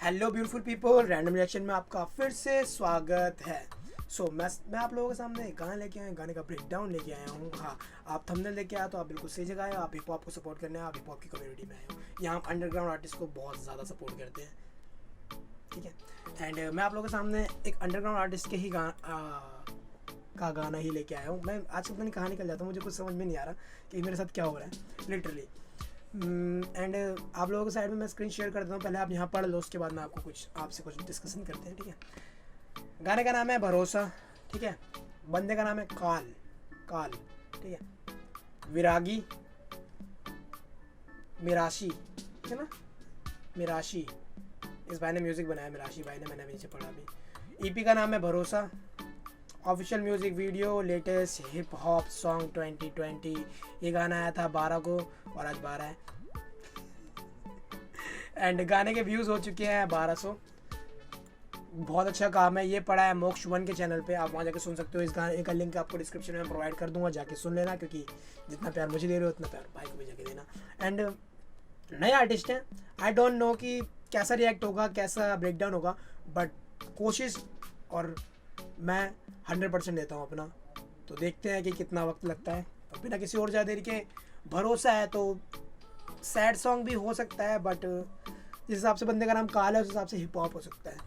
Hello beautiful people, random reaction में आपका फिर से स्वागत है। मैं आप लोगों के सामने एक गाना लेके आया हूँ, गाने का ब्रेकडाउन लेके आया हूँ। हाँ, आप थंबनेल लेके आए तो आप बिल्कुल सही जगह आए हो। आप हिप हॉप को सपोर्ट करने आए, आप हिप हॉप की कम्युनिटी में आए हो। यहाँ हम अंडरग्राउंड आर्टिस्ट को बहुत ज़्यादा सपोर्ट करते हैं, ठीक है। एंड मैं आप लोगों के सामने एक अंडरग्राउंड आर्टिस्ट के ही गाना ही लेके आया हूँ। मैं आज अपनी कहाँ निकल जाता हूँ, मुझे कुछ समझ में नहीं आ रहा कि मेरे साथ क्या हो रहा है लिटरली। एंड आप लोगों के साइड में मैं स्क्रीन शेयर कर देता हूँ, पहले आप यहाँ पढ़ लो, उसके बाद मैं आपसे कुछ डिस्कशन करते हैं, ठीक है। गाने का नाम है भरोसा, ठीक है। बंदे का नाम है काल, ठीक है। विरागी मिराशी, ठीक है ना, मिराशी। इस भाई ने म्यूज़िक बनाया, मिराशी भाई ने, मैंने नीचे पढ़ा अभी। ईपी का नाम है भरोसा। Official music video latest hip hop song 2020। ये गाना आया था 12 को और आज 12 है। एंड गाने के व्यूज़ हो चुके हैं 1200। बहुत अच्छा काम है। ये पड़ा है मोक्ष 1 के चैनल पे, आप वहाँ जाके सुन सकते हो। इस गाने का लिंक आपको डिस्क्रिप्शन में प्रोवाइड कर दूंगा, जाके सुन लेना, क्योंकि जितना प्यार मुझे दे रहे हो उतना प्यार भाई को भी जाके देना। एंड नए आर्टिस्ट हैं, आई डोंट नो कि कैसा रिएक्ट होगा, कैसा ब्रेकडाउन होगा, बट कोशिश और मैं 100% देता हूँ अपना। तो देखते हैं कि कितना वक्त लगता है। और बिना किसी और ज़्यादा देरी के, भरोसा है तो सैड सॉन्ग भी हो सकता है, बट जिस हिसाब से बंदे का नाम काल है उस हिसाब से हिप हॉप हो सकता है।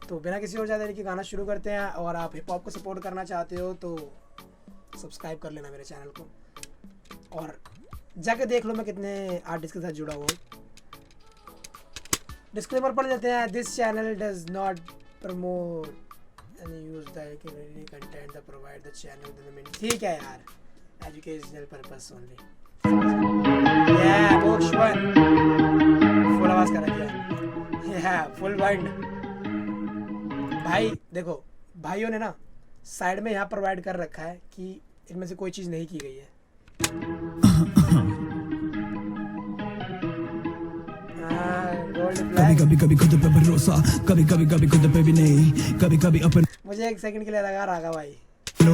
तो बिना किसी और ज़्यादा देरी के गाना शुरू करते हैं। और आप हिप हॉप को सपोर्ट करना चाहते हो तो सब्सक्राइब कर लेना मेरे चैनल को, और जाके देख लो मैं कितने आर्टिस्ट के साथ जुड़ा हुआ हूँ। डिस्क्लेमर पढ़ लेते हैं। This channel does not promote and use the content that provide the channel the ठीक है यार, educational purpose only। yeah box 1 full आवाज करा क्या, yeah फुल वाइड। भाई देखो, भाइयों ने ना साइड में यहाँ प्रोवाइड कर रखा है कि इनमें से कोई चीज़ नहीं की गई है। कभी कभी खुद पे भरोसा, कभी कभी खुद पे भी नहीं, कभी कभी अपन। मुझे एक सेकंड के लिए लगा रागा भाई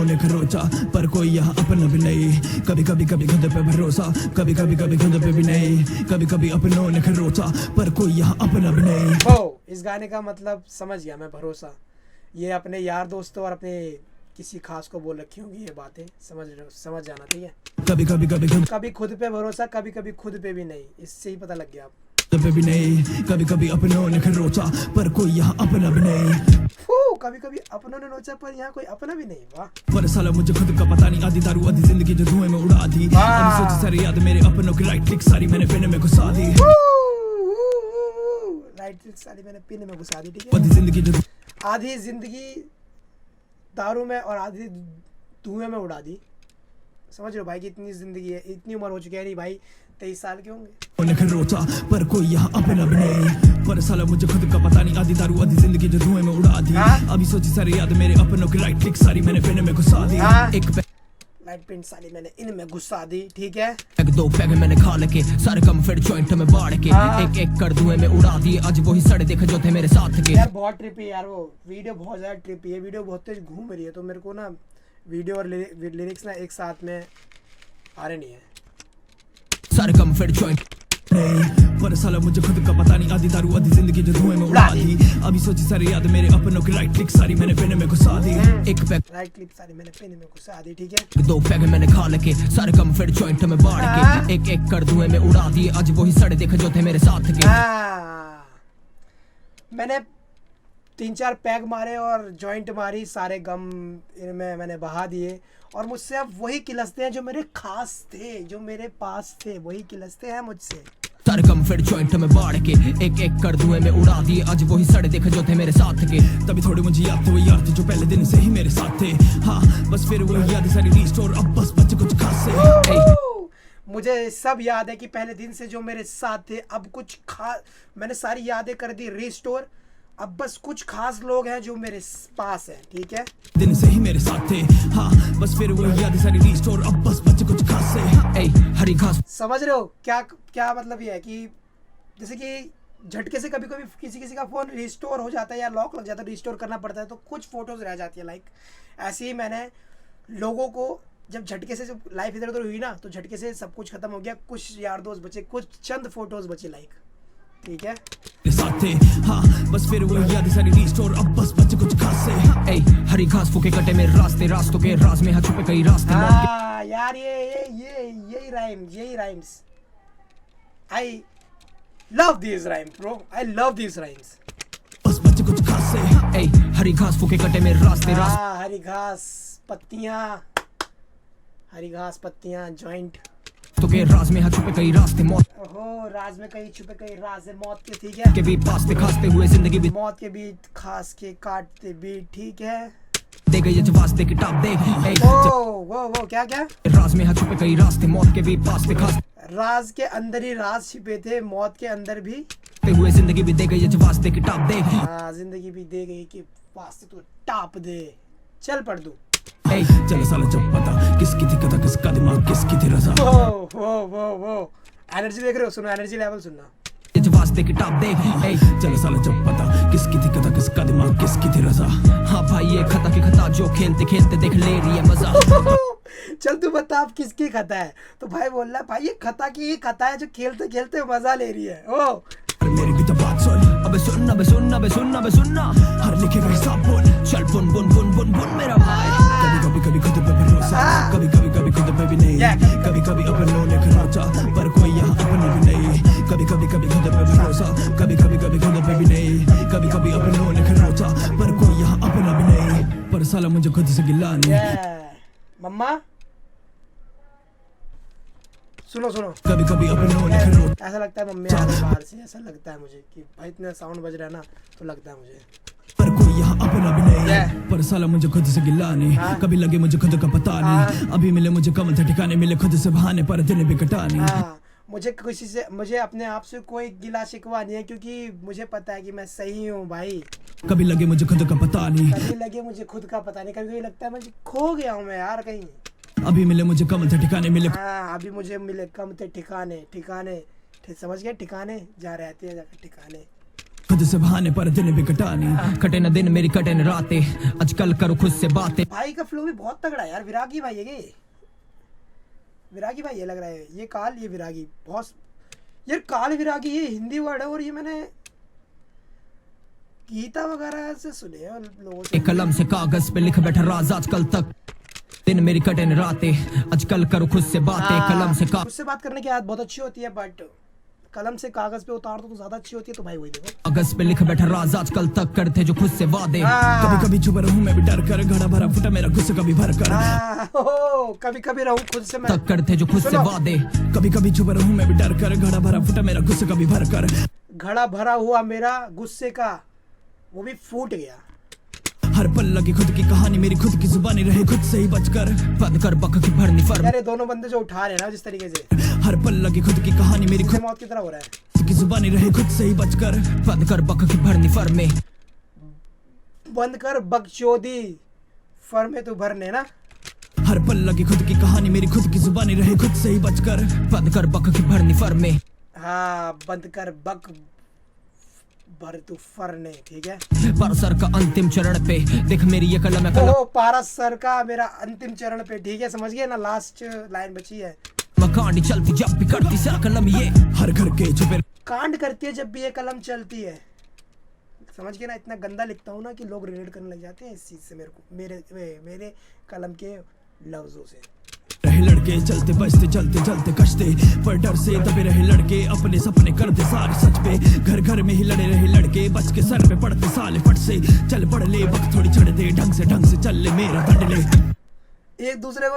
ने खरोचा पर कोई यहाँ अपना भी नहीं, कभी कभी खुद पे भरोसा, कभी कभी खुद पे भी नहीं, कभी कभी अपनों ने खरोचा पर कोई यहाँ अपना भी नहीं। ओ, इस गाने का मतलब समझ गया मैं। भरोसा ये अपने यार दोस्तों और अपने किसी खास को बोल रखी होंगी ये बातें, समझ जाना, ठीक है। कभी खुद पे भरोसा, कभी खुद पे भी नहीं, इससे ही पता लग गया आप। पे भी नहीं, कभी अपनों ने खरोचा पर कोई यहाँ अपना भी नहीं। कभी अपनों ने नोचा पर यहाँ कोई अपना भी नहीं। वाह, पर साला मुझे खुद का पता नहीं, आधी दारू आधी जिंदगी जो धुएं में उड़ा दी। अभी सोच सारी याद मेरे अपनों की, राइट क्लिक सारी मैंने पिन में घुसा दी। राइट क्लिक सारी मैंने पिन में घुसा दी, ठीक है। आधी जिंदगी दारू में और आधी धुएं में उड़ा दी। समझ लो भाई कि इतनी जिंदगी है, इतनी उम्र हो चुकी है। नहीं भाई 23 साल के होंगे। रोचा पर कोई यहाँ अपना भी नहीं, पर साला मुझे खुद का पता नहीं, आधी दारू आधी जिंदगी जो धुएं में उड़ा दी। अभी सोची सारी याद मेरे अपनों की, राइट क्लिक सारी मैंने पिन में घुसा दी। एक लाइट पिन सारी मैंने इनमें घुसा दी, ठीक है। एक दो पैग मैंने खा लेके, सारे कम फिर जॉइंट में बाढ़ के, एक एक कर धुएं में उड़ा दिए। आज वही सड़े देखे जो थे मेरे साथ के। यार बहुत ट्रिपी यार, वो वीडियो बहुत ज्यादा ट्रिपी है। वीडियो बहुत तेज घूम रही है, तो मेरे को ना वीडियो और लिरिक्स ना एक साथ में आ रहे नहीं है। सारे कम फिर जॉइंट पर साला मुझे खुद का पता नहीं, आधी दारू आधी जिंदगी जो धुएं में उड़ा दी। अभी सोची सारी याद मेरे अपनों की, राइट क्लिक सारी मैंने पिन में घुसा दी। एक पैग राइट क्लिक सारी मैंने पिन में घुसा दी, ठीक है। दो पैग मैंने खा लेके, सारे कम फिर जॉइंट में बाढ़ के, एक एक कर धुएं में उड़ा दिए। आज वही सड़े देखे जो थे मेरे साथ के। मैंने 3-4 पैग मारे और जॉइंट मारी, सारे गम इनमें मैंने बहा दिए। और मुझसे अब वही किलसते हैं जो मेरे खास थे, जो मेरे पास थे, वही किलसते हैं मुझसे। सारे कम फिर जॉइंट में बाढ़ के, एक एक कर धुएं में उड़ा दिए। आज वही सड़े देखे जो थे मेरे साथ के। तभी थोड़ी मुझे याद थे वो यार थे जो पहले दिन से ही मेरे साथ थे। हाँ बस फिर वो याद सारी रिस्टोर, अब बस बचे कुछ खास से। मुझे सब याद है कि पहले दिन से जो मेरे साथ थे, अब कुछ खास मैंने सारी यादें कर दी रिस्टोर। अब बस कुछ खास लोग हैं जो मेरे पास हैं, ठीक है। दिन से ही मेरे साथ थे, हाँ बस फिर वो याद सारी रिस्टोर, अब बस बचे कुछ खास से। हरी घास, समझ रहे हो क्या मतलब ये है कि जैसे कि झटके से कभी किसी का फोन रिस्टोर हो जाता है या लॉक लग जाता है, रिस्टोर करना पड़ता है, तो कुछ फोटोज रह जाती है। लाइक ऐसे ही मैंने लोगों को जब झटके से, जब लाइफ इधर उधर हुई ना, तो झटके से सब कुछ खत्म हो गया। कुछ यार दोस्त बचे, कुछ चंद फोटोज बचे, लाइक ठीक है। साथ थे हाँ बस फिर वो याद सारी रिस्टोर अब बस बचे कुछ खास से ए हरी घास फूके कटे मेरे रास्ते रास्तों के राज में हाँ छुपे कई रास्ते हाँ यार यही rhymes I love this rhyme bro, I love this rhymes. बस बचे कुछ खास से ए हरी घास फूके कटे मेरे रास्ते हाँ हरी घास पत्तियां जॉइंट तो के राज में हाँ छुपे कई रास्ते मौत ओहो राज में कई छुपे कई राज है मौत के, ठीक है। के भी पासते खासते हुए जिंदगी भी मौत के बीच खास के काटते भी, ठीक है। दे गई ये वास्ते किताब दे वो क्या राज में हाँ छुपे कई रास्ते मौत के भी पासते खासते राज के अंदर ही राज छिपे थे, मौत के अंदर भी हुए जिंदगी भी दे गई ये वास्ते किताब दे हाँ जिंदगी भी दे गई कि वास्ते तो टाप दे। चल पढ़ दूं चल साला जब पता किसकी थी कथा किसका दिमाग किसकी थी रजा वो एनर्जी देख रहे हो, सुनो एनर्जी लेवल सुनना। ये वास्ते किताब दे चल साला जब पता किसकी थी कथा किसका दिमाग किसकी थी रजा हाँ भाई ये खता की खता जो खेलते खेलते देख ले रही है मजा चल तू बता आप किसकी खता है, तो भाई बोल रहा है भाई ये खता की ही खता है जो खेलते खेलते मजा ले रही है। ओ मेरी भी तो बात सुन अबे सुनना हर लिखेगा हिसाब बोल चल बुन बुन बुन बुन बुन मेरा भाई कभी खुद पे भरोसा कभी खुद पे भी नहीं कभी अपनों ने खरोचा पर कोई यहाँ अपने भी नहीं कभी खुद पे भरोसा कभी खुद पे भी नहीं कभी अपनों ने खरोचा पर कोई यहाँ अपना भी नहीं पर साला मुझे खुद से गिला नहीं। मम्मा सुनो कभी अपनों ने खरोचा ऐसा लगता है मम्मी आ रही बाहर से, ऐसा लगता है मुझे कि भाई इतना साउंड बज रहा है ना तो लगता है मुझे पर कोई यहाँ अपना भी नहीं पर साला मुझे खुद से गिला नहीं कभी लगे मुझे खुद का पता नहीं अभी मिले मुझे कमल थे ठिकाने मिले खुद से बहाने पर दिन भी कटा नहीं मुझे अपने आप से कोई गिला शिकवा नहीं है क्योंकि मुझे पता है कि मैं सही हूँ भाई। कभी लगे मुझे खुद का पता नहीं कभी लगता है मुझे खो गया हूँ मैं यार कहीं। अभी मिले मुझे कम थे ठिकाने मिले अभी मुझे मिले कम थे ठिकाने समझ गए, ठिकाने जा रहते हैं जाकर ठिकाने खुद से बहाने पर दिन भी कटा नहीं कटे न दिन मेरी कटे न रातें आजकल करो खुद से बातें। भाई का फ्लो भी बहुत तगड़ा है यार, विरागी भाई है ये, विरागी भाई ये लग रहा है ये काल ये विरागी बहुत यार काल विरागी ये हिंदी वर्ड है और ये मैंने गीता वगैरह से सुने हैं लोगों से। कलम से कागज पे लिख बैठा राज आजकल तक दिन मेरी कटे न रातें आजकल करो खुद से बातें कलम से खुद से बात करने की आदत बहुत अच्छी होती है बट कलम से कागज पे उतार दो तो ज्यादा अच्छी होती है। तो भाई वही देखो कागज पे लिख बैठा राज आजकल तक करते जो खुद से वादे कभी छुप रहूं मैं भी डर कर घड़ा भरा फुटा मेरा गुस्सा कभी भर कर कभी रहूं खुद से मैं तक करते जो खुद से वादे कभी छुप रहूं मैं भी डर कर घड़ा भरा फुटा मेरा गुस्सा कभी भर कर घड़ा भरा हुआ मेरा गुस्से का वो भी फूट गया। हर पल लगी खुद की कहानी मेरी खुद की जुबानी रहे खुद से ही बचकर बंद कर बक की भरनी फर यार दोनों बंदे जो उठा रहे हैं ना जिस तरीके से हर पल लगी खुद की कहानी मेरी खुद मौत की तरह हो रहा है की जुबानी रहे खुद से ही बचकर बंद कर बक की भरनी फर में बंद कर बकचोदी फर में तू भरने ना। हर पल लगी खुद की कहानी मेरी खुद की जुबानी रहे खुद से ही बचकर बंद कर बक की भरनी फर में हाँ बंद कर बक भर तू फरने, ठीक है। पारसर का अंतिम चरण पे देख मेरी ये कलम है ओ पारसर का मेरा अंतिम चरण पे, ठीक है समझ गए ना, लास्ट लाइन बची है। कांड चलती जब भी करती सा कलम ये हर घर के छुपे कांड करती है जब भी ये कलम चलती है, समझ गए ना। इतना गंदा लिखता हूँ ना कि लोग रिलेट करने लग जाते हैं इस चीज से मेरे को, मेरे कलम के लफ्जों से। रहे लड़के चलते बजते चलते चलते कशते पर डर से दबे रहे लड़के अपने सपने करते सारे सच पे घर घर में ही लड़े रहे लड़के बच के सर पे पड़ते साले फट से चल पड़ ले वक्त थोड़ी चढ़ दे ढंग से चल ले मेरा दंड ले एक दूसरे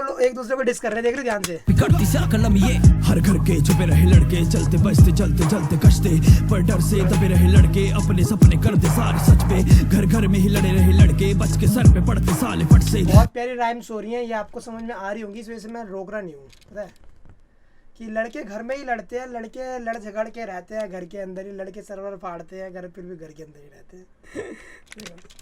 को डिस कर रहे, देख रहे ध्यान से। करती सा कलम ये हर घर के छुपे रहे लड़के चलते बजते चलते चलते कशते पर डर से दबे रहे लड़के अपने सपने करते सारे सच पे घर घर में ही लड़े रहे लड़के बच के सर पे पड़ते साले फट से। बहुत प्यारी राइम्स हो रही हैं, ये आपको समझ में आ रही होंगी, इस वजह से मैं रोक रहा नहीं हूँ। पता है कि लड़के घर में ही लड़ते हैं, लड़के लड़ झगड़ के रहते हैं घर के अंदर ही, लड़के सर्वर फाड़ते हैं घर, फिर भी घर के अंदर ही रहते हैं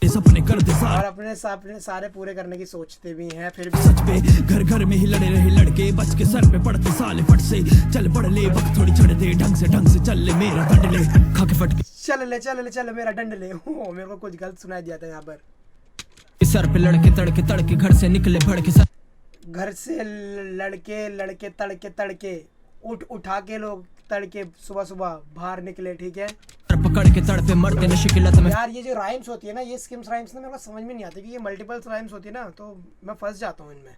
सपने करते और अपने सारे पूरे करने की सोचते भी हैं, फिर भी सच पे घर घर में ही लड़े रहे लड़के बच के सर पे पड़ते साले फट से चल पड़ ले वक्त थोड़ी चढ़ दे ढंग से चल ले मेरा दंड ले खा के फट चल मेरा दंड ले। मेरे को कुछ गलत सुनाई दिया था यहाँ पर। सर पे लड़के तड़के घर से निकले भड़के घर से लड़के तड़के उठा के लोग तड़के सुबह सुबह बाहर निकले, ठीक है। पकड़ के तड़पे मरते नशे की लत में। यार ये जो राइम्स होती है ना, ये स्किम्स राइम्स ना मेरे को समझ में नहीं आती, कि ये मल्टीपल राइम्स होती है ना, तो मैं फंस जाता हूँ इनमें।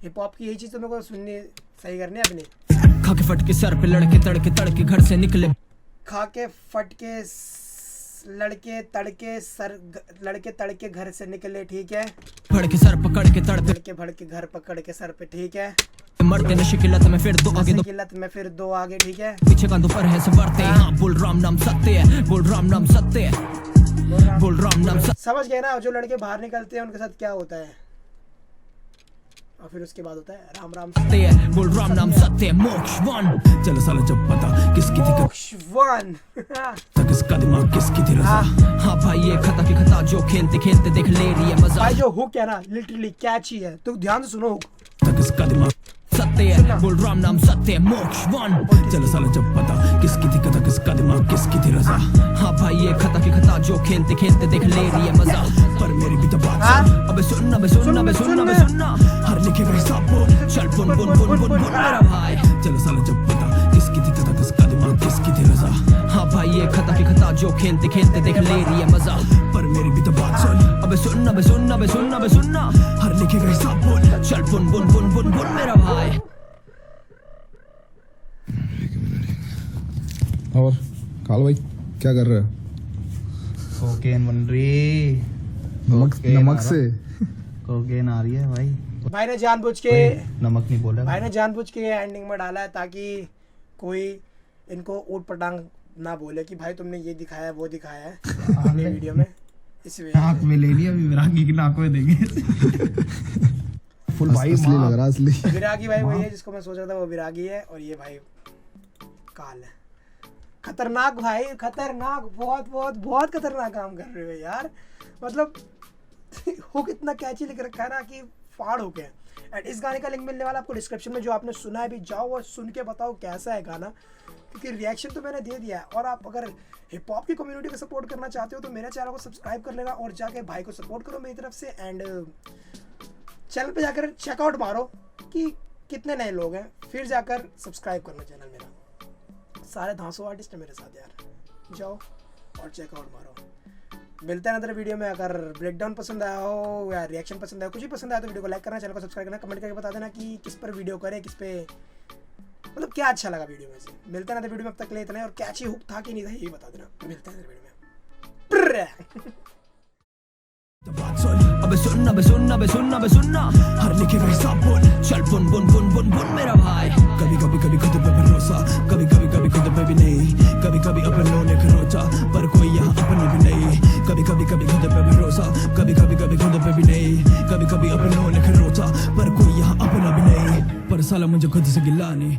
हिप हॉप की यही चीज़ तो मेरे को सुननी सही करनी है अपनी। खा के फट के सर पे लड़के तड़के घर से निकले। खा के फट के लड़के तड़के घर से निकले, ठीक है। फड़ के सर पकड़ के तड़पे भड़ के घर पकड़ के सर पे, ठीक है। मरते नशे की लत में फिर दो आगे दो लत में फिर दो आगे, ठीक है। पीछे का दोपहर है से बढ़ते। हाँ बोल राम नाम सत्य है, बोल राम नाम सत्य है, बोल राम नाम सत्य। समझ गए ना, जो लड़के बाहर निकलते हैं उनके साथ क्या होता है, और फिर उसके बाद होता है राम राम सत्य है, बोल राम नाम सत्य है। मोक्ष वन। चलो साला जब पता किसकी थी मोक्ष वन तक इसका दिमाग किसकी थी रजा। हाँ भाई ये खता की खता जो खेलते खेलते देख ले रही है मजा। भाई जो हुक है ना लिटरली कैची है, तो ध्यान से सुनो हुक। तक इसका दिमाग सत्य है, बोल राम नाम सत्य है। मोक्ष वन। चलो साला जब पता किसकी थी कथा किसका दिमाग किसकी थी रजा। हाँ भाई ये खता की खता जो खेलते खेलते देख ले रही है मजा। पर मेरी भी तो बात सुन, अबे सुनना बे सुनना बे सुनना बे सुनना। हर लिखेगा हिसाब बोल, चल बुन बुन बुन बुन बुन मेरा भाई। चलो साला जब पता किसकी थी कथा किसका दिमाग किसकी थी रजा। हाँ भाई ये खता की खता जो खेलते खेलते देख ले रही है मजा। पर मेरी भी तो बात सुन, अबे सुनना बे सुनना बे सुनना बे सुनना। हर लिखेगा हिसाब बोल, चल बुन बुन बुन बुन बुन मेरा भाई। और काल भाई क्या कर रहे हो? कोकेन बन रही, नमक से कोकेन आ रही है भाई। भाई ने जानबूझ के नमक नहीं बोला भाई ने जानबूझ के एंडिंग में डाला है ताकि कोई इनको ऊट पटांग ना बोले कि भाई तुमने ये दिखाया है वो दिखाया है ये वीडियो में। इस नाक में ले लिया, अभी विरागी की नाक में देंगे। फुल भाई असली लग रहा असली। विरागी भाई वही है जिसको मैं सोच रहा था, वो विरागी है और ये भाई काल है। खतरनाक भाई, खतरनाक, बहुत बहुत बहुत खतरनाक काम कर रहे हो यार। मतलब हुक इतना कैची लिख रखा है ना कि फाड़ हो गया। एंड इस गाने का लिंक मिलने वाला आपको डिस्क्रिप्शन में, जो आपने सुना है भी जाओ और सुन के बताओ कैसा है गाना, क्योंकि रिएक्शन तो मैंने दे दिया है। और आप अगर हिप हॉप की कम्युनिटी को सपोर्ट करना चाहते हो तो मेरे चैनल को सब्सक्राइब कर लेना और जाके भाई को सपोर्ट करो मेरी तरफ से। एंड चैनल पे जाकर चेकआउट मारो कि कितने नए लोग हैं, फिर जाकर सब्सक्राइब करना चैनल मेरा। सारे धांसू आर्टिस्ट है मेरे साथ यार, जाओ और चेकआउट मारो। मिलते हैं अगले वीडियो में। अगर ब्रेकडाउन पसंद आया हो या रिएक्शन पसंद आया, कुछ भी पसंद आया तो वीडियो को लाइक करना, चैनल को सब्सक्राइब करना, कमेंट करके बता देना कि किस पर वीडियो करें, किस पे मतलब क्या अच्छा लगा वीडियो में से। मिलते हैं अगले वीडियो में, अब तक ले इतना ही। और कैची हुक था कि नहीं था ये बता देना। मिलते हैं अगले वीडियो में। अबे सुनना बे सुनना बे सुनना बे सुनना। हर लिखेगा हिसाब बोल, चल बुन बुन बुन बुन बुन मेरा भाई। कभी कभी खुद पे भरोसा, कभी कभी खुद पे भी नहीं। कभी कभी अपनों ने खरोचा पर कोई यहाँ अपने भी नहीं। कभी कभी खुद पे भरोसा, कभी कभी खुद पे भी नहीं। कभी कभी अपनों ने खरोचा पर कोई यहाँ अपना भी नहीं। पर साला मुझे खुद से गिला नहीं।